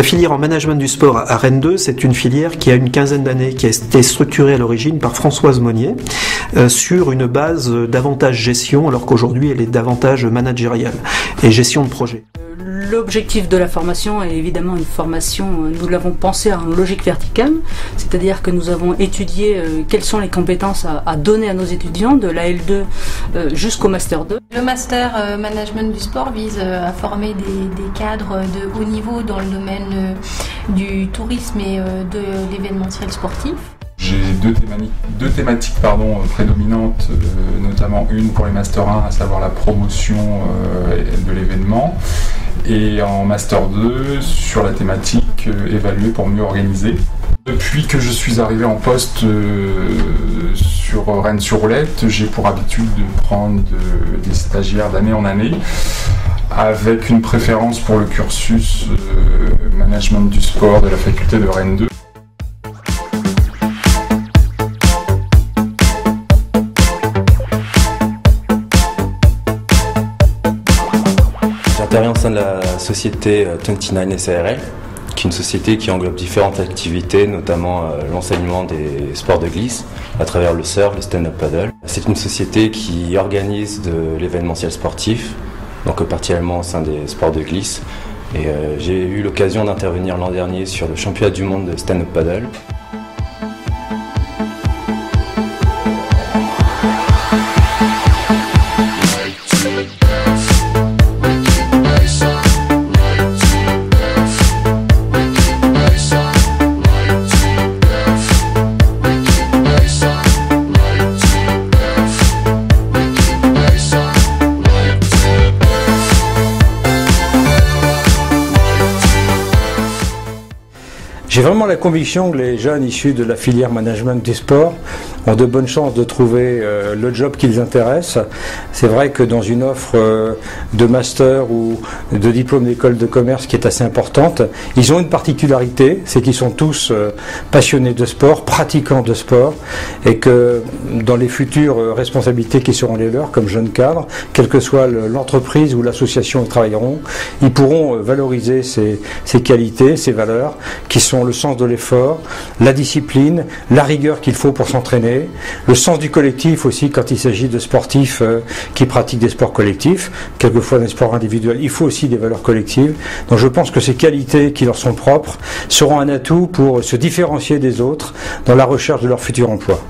filière en management du sport à Rennes 2, c'est une filière qui a une quinzaine d'années, qui a été structurée à l'origine par Françoise Monnier sur une base davantage gestion, alors qu'aujourd'hui elle est davantage managériale et gestion de projet. L'objectif de la formation est évidemment une formation, nous l'avons pensé en logique verticale, c'est-à-dire que nous avons étudié quelles sont les compétences à donner à nos étudiants de la L2 jusqu'au Master 2. Le Master Management du sport vise à former des cadres de haut niveau dans le domaine du tourisme et de l'événementiel sportif. J'ai deux thématiques prédominantes, notamment une pour les Master 1, à savoir la promotion de l'événement, et en Master 2 sur la thématique évaluer pour mieux organiser. Depuis que je suis arrivé en poste sur Rennes-sur-Roulette, j'ai pour habitude de prendre des stagiaires d'année en année, avec une préférence pour le cursus management du sport de la faculté de Rennes 2. J'interviens au sein de la société 29 SARL, qui est une société qui englobe différentes activités, notamment l'enseignement des sports de glisse à travers le surf, le stand-up paddle. C'est une société qui organise de l'événementiel sportif, donc particulièrement au sein des sports de glisse. Et j'ai eu l'occasion d'intervenir l'an dernier sur le championnat du monde de stand-up paddle. J'ai vraiment la conviction que les jeunes issus de la filière management du sport ont de bonnes chances de trouver le job qui les intéresse. C'est vrai que dans une offre de master ou de diplôme d'école de commerce qui est assez importante, ils ont une particularité, c'est qu'ils sont tous passionnés de sport, pratiquants de sport, et que dans les futures responsabilités qui seront les leurs comme jeunes cadres, quelle que soit l'entreprise ou l'association où ils travailleront, ils pourront valoriser ces qualités, ces valeurs qui sont le sens de l'effort, la discipline, la rigueur qu'il faut pour s'entraîner, le sens du collectif aussi quand il s'agit de sportifs qui pratiquent des sports collectifs, quelquefois des sports individuels, il faut aussi des valeurs collectives. Donc je pense que ces qualités qui leur sont propres seront un atout pour se différencier des autres dans la recherche de leur futur emploi.